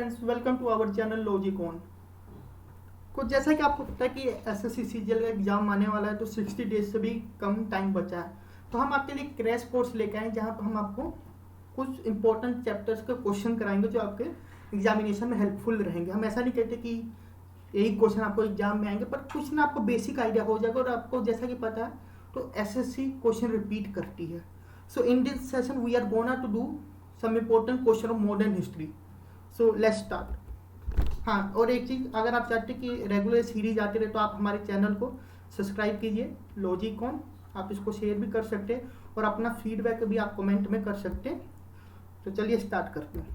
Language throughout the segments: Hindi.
Friends, welcome to our channel Logicon. कुछ जैसा कि आपको पता है कि एसएससी सीजीएल का एग्जाम आने वाला है, तो 60 डेज से भी कम टाइम बचा है। तो हम आपके लिए क्रैश कोर्स लेकर आए जहाँ पर हम आपको कुछ इंपॉर्टेंट चैप्टर्स के क्वेश्चन कराएंगे जो आपके एग्जामिनेशन में हेल्पफुल रहेंगे। हम ऐसा नहीं कहते कि यही क्वेश्चन आपको एग्जाम में आएंगे, पर कुछ ना आपको बेसिक आइडिया हो जाएगा। और आपको जैसा कि पता है तो एसएससी क्वेश्चन रिपीट करती है। So in this session we are gonna to do some important question of modern history. So let's start. हाँ, और एक चीज़, अगर आप चाहते कि रेगुलर सीरीज आती रहे तो आप हमारे चैनल को सब्सक्राइब कीजिए लॉजिकॉन। आप इसको शेयर भी कर सकते हैं और अपना फीडबैक भी आप कमेंट में कर सकते हैं। तो चलिए स्टार्ट करते हैं।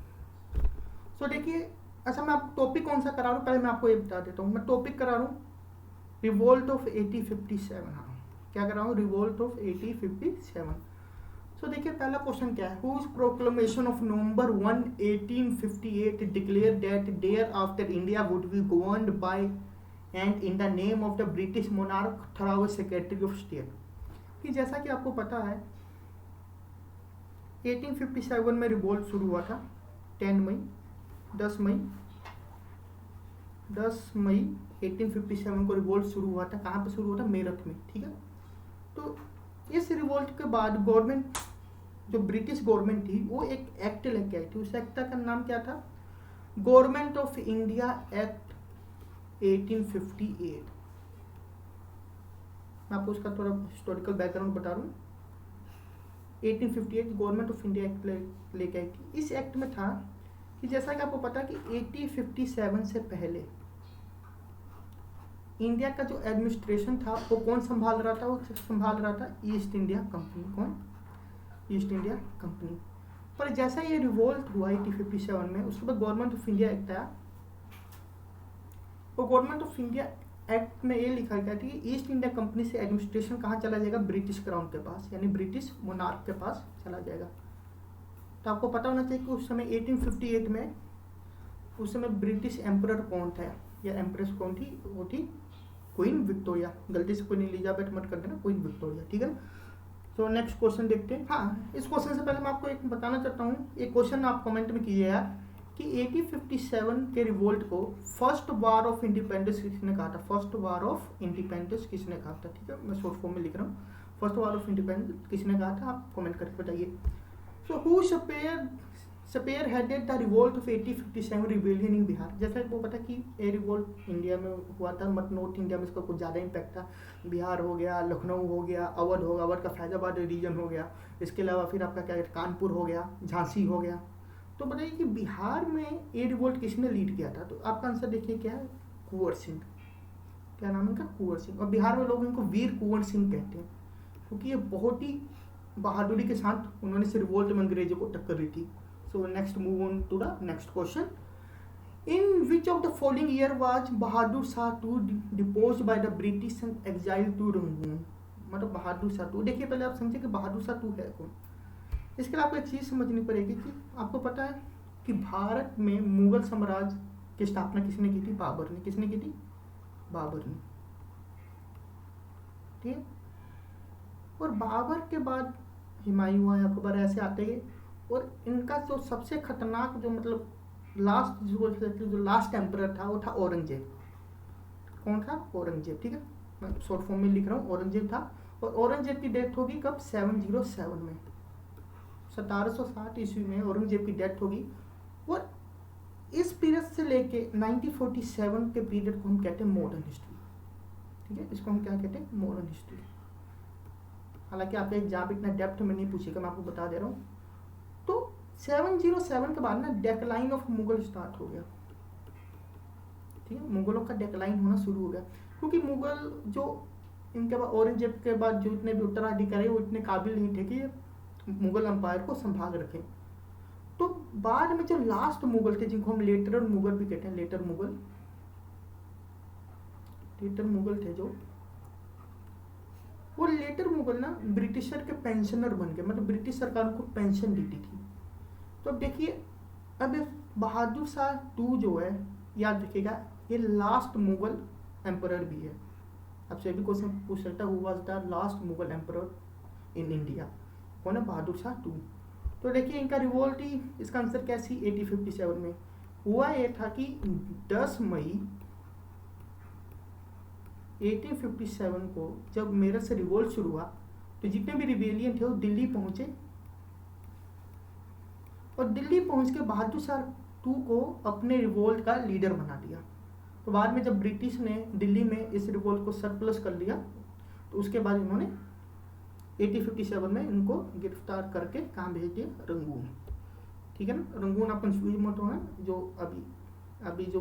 सो देखिए, अच्छा मैं आप टॉपिक कौन सा करा रहा हूँ, पहले मैं आपको ये बता देता हूँ। मैं टॉपिक करा रहा हूँ रिवोल्ट ऑफ 1857। हाँ, क्या कर रहा हूँ, रिवोल्ट ऑफ 1857। सो देखिए, पहला क्वेश्चन क्या है, whose proclamation of November 1 1858 declared that thereafter India would be governed by and in the name of the British monarch through secretary of state. कि जैसा कि आपको पता है 1857 में रिवोल्ट शुरू हुआ था। 10 मई 1857 को रिवोल्ट शुरू हुआ था। कहाँ पे शुरू हुआ था, मेरठ में। ठीक है, तो इस रिवोल्ट के बाद गवर्नमेंट, जो ब्रिटिश गवर्नमेंट थी, वो एक एक्ट लेके आई थी। उस एक्ट का नाम क्या था, गवर्नमेंट ऑफ इंडिया एक्ट 1858। मैं आपको उसका थोड़ा हिस्टोरिकल बैकग्राउंड बता रहा हूँ। 1858 गवर्नमेंट ऑफ इंडिया एक्ट लेके आई थी। इस एक्ट में था कि जैसा कि आपको पता है कि 1857 से पहले इंडिया का जो एडमिनिस्ट्रेशन था वो कौन संभाल रहा था, वो संभाल रहा था ईस्ट इंडिया कंपनी। कौन, ईस्ट इंडिया कंपनी। पर जैसा ये रिवोल्ट हुआ 1857 में, उसके बाद गवर्नमेंट ऑफ इंडिया एक्ट आया। वो गवर्नमेंट ऑफ इंडिया एक्ट में ये लिखा गया था कि ईस्ट इंडिया कंपनी से एडमिनिस्ट्रेशन कहाँ चला जाएगा, ब्रिटिश क्राउन के पास, यानी ब्रिटिश मोनार्क के पास चला जाएगा। तो आपको पता होना चाहिए कि उस समय 1858 में उस समय ब्रिटिश एम्परर कौन था या एम्प्रेस कौन थी, वो थी क्वीन विक्टोरिया। गलती से क्वीन एलिजाबेथ मत कर देना, क्वीन विक्टोरिया। ठीक है, तो नेक्स्ट क्वेश्चन देखते हैं। हाँ, इस क्वेश्चन से पहले मैं आपको एक बताना चाहता हूँ, एक क्वेश्चन आप कमेंट में कीजिएगा कि 1857 के रिवोल्ट को फर्स्ट वार ऑफ इंडिपेंडेंस किसने कहा था। फर्स्ट वार ऑफ इंडिपेंडेंस किसने कहा था। ठीक है, मैं शॉर्ट फॉर्म में लिख रहा हूँ, फर्स्ट वार ऑफ इंडिपेंडेंस किसने कहा था, आप कमेंट करके बताइए। So who spearheaded the revolt of 1857 rebellion in Bihar. जैसा वो पता कि ये रिवोल्ट इंडिया में हुआ था, बट नॉर्थ इंडिया में इसका कुछ ज़्यादा इम्पैक्ट था। बिहार हो गया, लखनऊ हो गया, अवध हो गया, अवध का फैजाबाद रीजन हो गया, इसके अलावा फिर आपका क्या कानपुर हो गया, झांसी हो गया। तो बताइए कि बिहार में ये रिवोल्ट किसने लीड किया था। तो आपका आंसर देखिए क्या है, कुंवर सिंह। क्या नाम है इनका, कुंवर सिंह। और बिहार में लोग इनको वीर कुंवर सिंह कहते हैं, क्योंकि ये बहुत ही बहादुरी के साथ उन्होंने इस रिवोल्ट में अंग्रेजों को टक्कर दी थी। So next move on to the next question. In which of the following year was Bahadur Shah II deposed by the British and exiled to Rangoon? मतलब बहादुर शाह II, देखिए पहले आप समझे कि बहादुर शाह II है कौन। इसके लिए आपको एक चीज़ समझनी पड़ेगी कि आपको पता है कि भारत में मुगल साम्राज्य की स्थापना किसने की थी, बाबर ने। किसने की थी, बाबर ने। ठीक है, और बाबर के बाद हुमायूं, अकबर, ऐसे आते गए। और इनका जो सबसे खतरनाक, जो मतलब लास्ट, जो लास्ट एम्परर था, वो था औरंगजेब। कौन था, औरंगजेब। ठीक है, मैं शॉर्ट फॉर्म में लिख रहा हूँ, औरंगजेब था। और औरंगजेब की डेथ होगी कब, 707 में, 1760 ईस्वी में औरंगजेब की डेथ होगी। और इस पीरियड से लेके 1947 के पीरियड को हम कहते हैं मॉडर्न हिस्ट्री। ठीक है, इसको हम क्या कहते हैं, मॉडर्न हिस्ट्री। हालांकि आपका एग्जाम इतना डेप्थ में नहीं पूछेगा, मैं आपको बता दे रहा हूँ। तो 707 के बाद ना डेक्लाइन ऑफ मुगल स्टार्ट हो गया। ठीक है, मुगलों का डेक्लाइन होना शुरू हो गया, क्योंकि मुगल जो इनके बाद औरंगजेब के बाद जो इतने भी उत्तराधिकारी वो इतने काबिल नहीं थे कि मुगल एम्पायर को संभाल रखें। तो बाद में जो लास्ट मुगल थे, जिनको हम लेटर मुगल भी कहते हैं, लेटर मुगल थे जो, वो लेटर मुगल ना ब्रिटिशर के पेंशनर बन गए, मतलब ब्रिटिश सरकार उनको पेंशन देती थी। तो अब देखिए, अब बहादुर शाह II जो है, याद रखिएगा, ये लास्ट मुगल एम्परर भी है। आपसे भी क्वेश्चन पूछ सकता है, who was the last Mughal emperor in India, कौन है, बहादुर शाह II। तो देखिए इनका रिवोल्ट ही, इसका आंसर क्या सी 1857 में। हुआ ये था कि 10 मई 1857 को जब मेरठ से रिवोल्ट शुरू हुआ तो जितने भी रिबेलियन थे वो दिल्ली पहुंचे, और दिल्ली पहुंच के बहादुर शाह टू को अपने रिवोल्ट का लीडर बना दिया। तो बाद में जब ब्रिटिश ने दिल्ली में इस रिवोल्ट को सरप्लस कर लिया तो उसके बाद इन्होंने 1857 में इनको गिरफ्तार करके कहाँ भेज दिया, रंगून। ठीक है ना, रंगून आप कंफ्यूज मत होना, जो अभी जो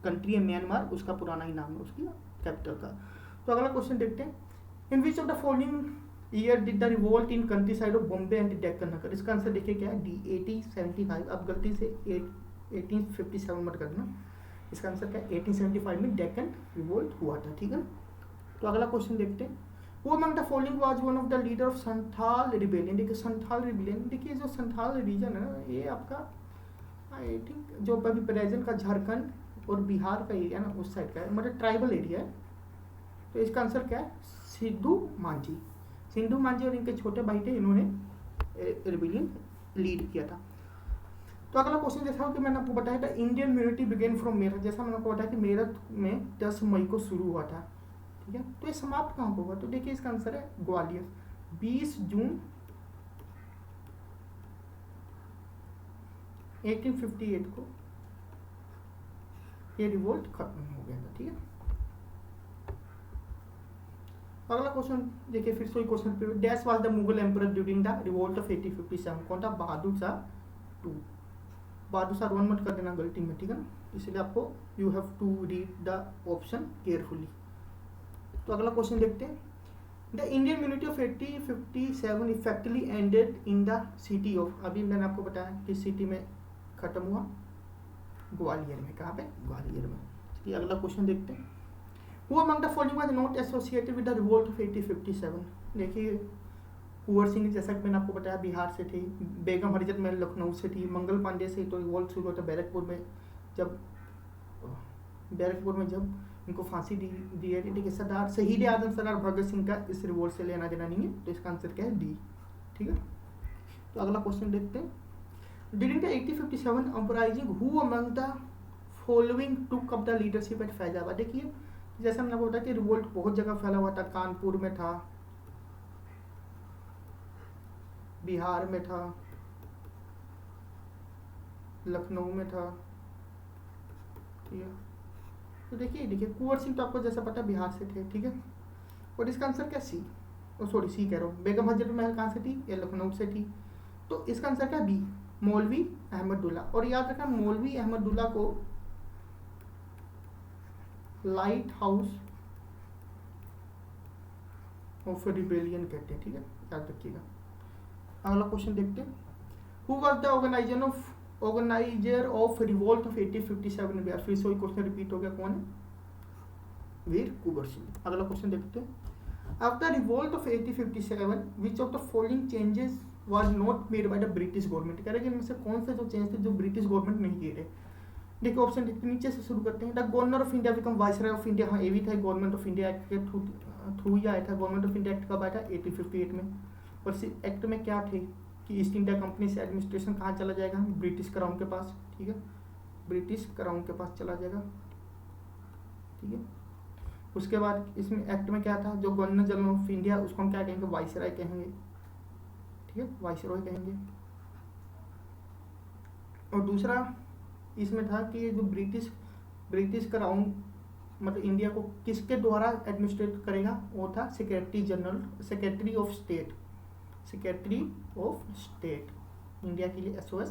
कंट्री है म्यांमार, उसका पुराना ही नाम है उसकी कैपिटल का। तो अगला क्वेश्चन देखते हैं, in which of the following year did the revolt in countryside of Bombay and Deccan Nagar. इसका आंसर देखिए क्या है, डी 1875। अब गलती से 1857 मत करना, इसका आंसर क्या है 1875 में डेक्कन रिवोल्ट हुआ था। ठीक है, तो अगला क्वेश्चन देखते हैं, Who among the following was one of the leader of Santhal rebellion. देखिए संथाल रिबेलियन, देखिए जो संथाल रीजन है ये आपका आई थिंक जो अभी प्रेजेंट का झारखंड और बिहार का एरिया ना उस साइड का है, मतलब ट्राइबल एरिया है। तो इसका आंसर क्या है, सिद्धू मांझी। सिद्धू मांझी और इनके छोटे भाई थे, इन्होंने रिबेलियन लीड किया था। तो अगला क्वेश्चन जैसा कि मैंने आपको बताया था, इंडियन म्यूनिटी बिगेन फ्रॉम मेरठ। जैसा मैंने आपको बताया कि मेरठ में 10 मई को शुरू हुआ था। ठीक है, तो ये समाप्त कहाँ पर हुआ, तो देखिए इसका आंसर है ग्वालियर। 20 जून 1858 को ये रिवोल्ट खत्म हो गया था। ठीक है, अगला क्वेश्चन देखिए, फिर से question, dash was the Mughal emperor during the revolt of 1857। कौन था, बहादुर शाह टू। बहादुर शाह 1 मत कर देना गलती में, ठीक है ना, इसलिए आपको you have to read the option carefully. तो अगला क्वेश्चन देखते हैं, the Indian unity of 1857 effectively ended in the city of. अभी मैंने आपको बताया किस सिटी में खत्म हुआ, ग्वालियर में। कहाँ पे, ग्वालियर में। ये अगला क्वेश्चन देखते हैं, Who among the following was not associated with the revolt of 1857। देखिए कुंवर सिंह जैसा कि मैंने आपको बताया बिहार से थी, बेगम हरिजन महल लखनऊ से थी, मंगल पांडे से तो रिवोल्ट शुरू होता बैरकपुर में, जब इनको फांसी दी है। ठीक है, सरदार शहीद आजम सरदार भगत सिंह का इस रिवोल्ट से लेना देना नहीं है, तो इसका आंसर क्या है, डी। ठीक है, तो अगला क्वेश्चन देखते हैं, during the 1857 uprising who among the following took up the leadership at Faizabad. देखिए जैसा मैंने बताया कि रिवोल्ट बहुत जगह फैला हुआ था, कानपुर में था, बिहार में था, लखनऊ में था। ठीक है, तो देखिए कुंवर सिंह तो आपको जैसा पता बिहार से थे। ठीक है, और इसका आंसर क्या, सी, सॉरी सी कह रहा हूँ। बेगम हजरत महल कहाँ से थी, ये लखनऊ से थी, तो इसका आंसर क्या, बी, मौलवी अहमदुल्ला। और याद रखना मौलवी अहमदुल्ला को लाइट हाउस ऑफ रिबेलियन कहते हैं। ठीक है, याद रखिएगा। अगला क्वेश्चन देखते हैं, who was the organiser of revolt of 1857 Bihar. फिर से वही क्वेश्चन रिपीट हो गया, कौन है, वीर कुंवर सिंह। अगला क्वेश्चन देखते हैं, after revolt of 1857 which of the following changes was not made by the British government. कह रहे हैं कि इनमें से कौन से जो चेंज थे जो ब्रिटिश गवर्नमेंट नहीं किए थे। देखिए ऑप्शन नीचे से शुरू करते हैं, the governor of India become viceroy of India. हाँ, ये भी था, गवर्नमेंट ऑफ इंडिया एक्ट के थ्रू ही आया था। गवर्नमेंट ऑफ इंडिया एक्ट कब आया था, 1858 में। और इस एक्ट में क्या थे कि ईस्ट इंडिया कंपनी से एडमिनिस्ट्रेशन कहाँ चला जाएगा, ब्रिटिश क्राउन के पास। ठीक है, ब्रिटिश क्राउन के पास चला जाएगा। ठीक है, उसके बाद इसमें एक्ट में क्या था, जो गवर्नर जनरल ऑफ इंडिया उसको हम क्या कहेंगे, वाइसरॉय कहेंगे। ठीक है, वाइसरॉय कहेंगे। और दूसरा इसमें था कि जो ब्रिटिश क्राउन मतलब इंडिया को किसके द्वारा एडमिनिस्ट्रेट करेगा, वो था सेक्रेटरी ऑफ स्टेट इंडिया के लिए, SOS,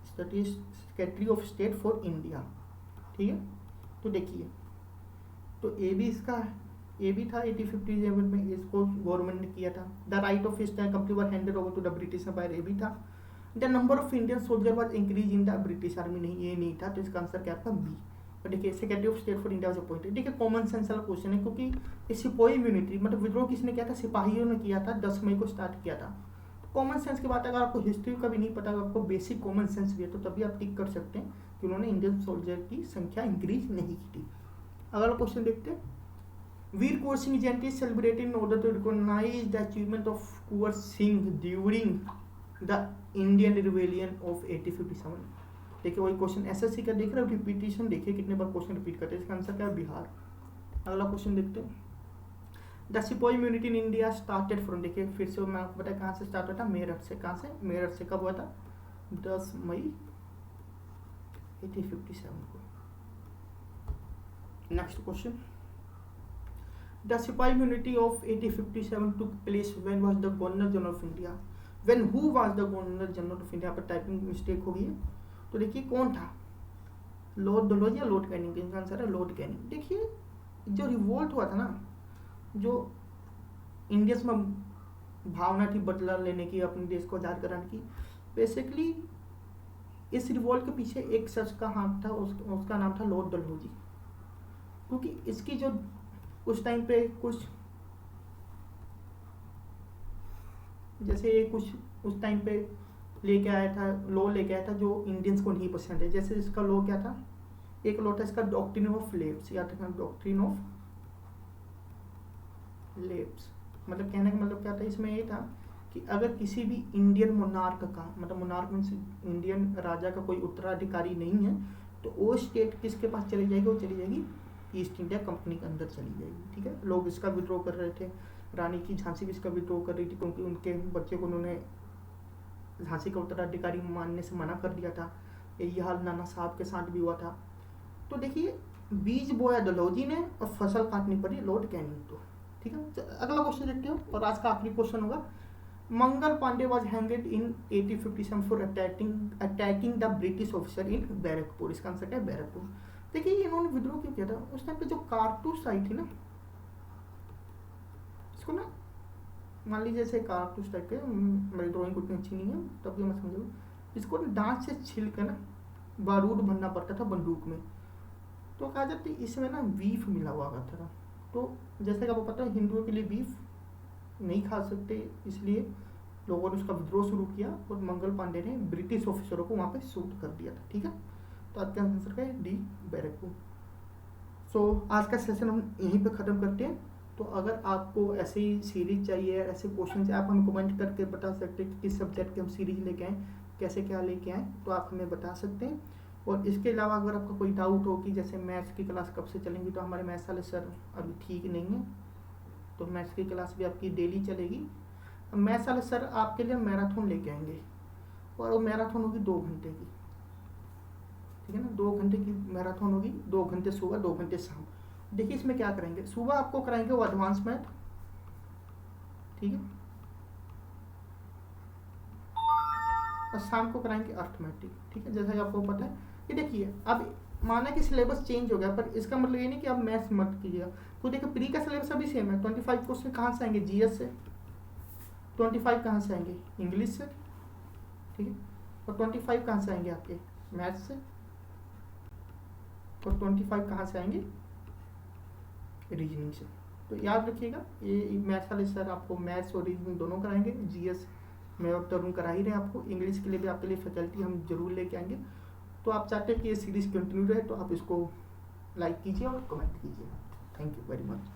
secretary of state for India. ठीक है, तो देखिए तो ए भी था 1857 में, इसको गवर्नमेंट ने किया था। The right of East India Company were handed over to the British empire, ए भी था। The number of Indian soldier was increase in the British army, नहीं, ये नहीं था, तो इसका आंसर क्या था, बी। और देखिए secretary of state for India was appointed. देखिए कॉमन सेंस वाला क्वेश्चन है, क्योंकि ये सिपाही यूनिटी मतलब विद्रोह किसने किया था, सिपाहियों ने किया था, 10 मई को स्टार्ट किया था। तो कॉमन सेंस की बात, अगर आपको हिस्ट्री का भी नहीं पता, अगर आपको बेसिक कॉमन सेंस भी है तो तभी आप टिक कर सकते हैं कि उन्होंने इंडियन सोल्जर की संख्या इंक्रीज नहीं की थी। अगला क्वेश्चन देखते हैं, वीर कुंवर सिंह जयंती is celebrated in order to recognize the achievement of Kunwar Singh during the Indian Rebellion of 1857। देखिए वही क्वेश्चन एसएससी का देख रहे हो, रिपीटेशन देखिए कितने बार क्वेश्चन रिपीट करते हैं। इसका आंसर क्या है? बिहार। अगला क्वेश्चन देखते हैं। द सिपाही unity in India started from, देखिए फिर से मैं आपको बताया कहाँ से स्टार्ट हुआ था, मेरठ से। कहाँ से? मेरठ से। कब हुआ था? 10 मई 1857 को। नेक्स्ट क्वेश्चन, द सिपाही unity of 1857 took place when was the governor general of India, when who was the governor general of India. पर टाइपिंग मिस्टेक हो गई है, तो देखिए कौन था, लॉर्ड डलहौजी या लॉर्ड कैनिंग? इनका आंसर है लॉर्ड कैनिंग। देखिए जो रिवोल्ट हुआ था ना, जो इंडियंस में भावना थी बदला लेने की, अपने देश को आज़ाद कराने की, बेसिकली इस रिवोल्ट के पीछे एक शख्स का हाथ था, उसका नाम था लॉर्ड डलहौजी। क्योंकि इसकी जो उस टाइम पे कुछ जैसे कुछ उस टाइम पे लेके आया था, लॉ लेके आया था जो इंडियंस को नहीं पसंद है। जैसे इसका लॉ क्या था, एक लॉ था इसका डॉक्ट्रिन ऑफ लेप्स, याद रखना डॉक्ट्रिन ऑफ लेप्स। मतलब कहने का मतलब क्या था इसमें, ये था कि अगर किसी भी इंडियन मोनार्क का, मतलब मोनार्क मीन्स इंडियन राजा का कोई उत्तराधिकारी नहीं है, तो वो स्टेट किसके पास चली जाएगी? वो चली जाएगी ईस्ट इंडिया कंपनी के अंदर चली जाएगी। ठीक है, लोग इसका विद्रोह कर रहे थे, रानी की झांसी भी इसका विद्रोह कर रही थी, क्योंकि उनके बच्चे को उन्होंने झांसी का उत्तराधिकारी मानने से मना कर दिया था। यही हाल नाना साहब के साथ भी हुआ था। तो देखिए बीज बोया डलहौजी ने और फसल काटनी पड़ी लॉर्ड कैनिंग को। ठीक है, अगला क्वेश्चन देखते हो और आज का आखिरी क्वेश्चन होगा। Mangal Pandey was hanged in 1857 for attacking the British officer in Barrackpore. इसका आंसर क्या है? बैरकपुर। देखिए इन्होंने विद्रोह क्यों किया था? उस टाइम पे जो कारतूस आई थी ना, इसको ना मान लीजिए जैसे कारतूस टाइप के, मेरी ड्राइंग उतनी अच्छी नहीं है तब भी मैं समझूँ, इसको ना दांत से छील के ना बारूद भरना पड़ता था बंदूक में। तो कहा जाता है इसमें ना बीफ मिला हुआ था। तो जैसे कि आपको पता है हिंदुओं के लिए बीफ नहीं खा सकते, इसलिए लोगों ने उसका विद्रोह शुरू किया और मंगल पांडे ने ब्रिटिश ऑफिसरों को वहाँ पे शूट कर दिया था। ठीक है, तो आज का आंसर क्या है? डी, बैरकपुर। सो आज का सेशन हम यहीं पे ख़त्म करते हैं। तो अगर आपको ऐसे ही सीरीज चाहिए, ऐसे क्वेश्चन आप हमें कमेंट करके बता सकते हैं कि किस सब्जेक्ट की हम सीरीज लेके आएँ, कैसे क्या लेके आएँ, तो आप हमें बता सकते हैं। और इसके अलावा अगर आपका कोई डाउट हो कि जैसे मैथ्स की क्लास कब से चलेंगी, तो हमारे मैथ्स वाले सर अभी ठीक नहीं है, तो मैथ्स की क्लास भी आपकी डेली चलेगी। मैथ्स वाले सर आपके लिए मैराथन लेके आएंगे और वो मैराथन होगी 2 घंटे की। ठीक है ना, 2 घंटे की मैराथन होगी, 2 घंटे सुबह 2 घंटे शाम। देखिए इसमें क्या करेंगे, सुबह आपको कराएंगे वो एडवांस मैथ, ठीक है, और शाम को कराएंगे अर्थमेटिक। ठीक है, जैसा कि आपको पता है। ये देखिए अब माना कि सिलेबस चेंज हो गया, पर इसका मतलब ये नहीं कि आप मैथ्स मत कीजिएगा। तो देखिए प्री का सिलेबस अभी सेम है। 25 क्वेश्चन कहाँ से आएंगे? जीएस से। 25 कहाँ से आएंगे? इंग्लिश से। ठीक है, और 25 कहाँ से आएंगे? आपके मैथ्स से। और 25 कहाँ से आएंगे? रीजनिंग से। तो याद रखिएगा ये मैथ्स वाले सर आपको मैथ्स और रीजनिंग दोनों कराएंगे। जीएस मैं और तरुण करा ही रहे आपको। इंग्लिश के लिए भी आपके लिए फैकल्टी हम जरूर लेके आएंगे। तो आप चाहते हैं कि ये सीरीज़ कंटिन्यू रहे, तो आप इसको लाइक कीजिए और कमेंट कीजिए। Thank you very much.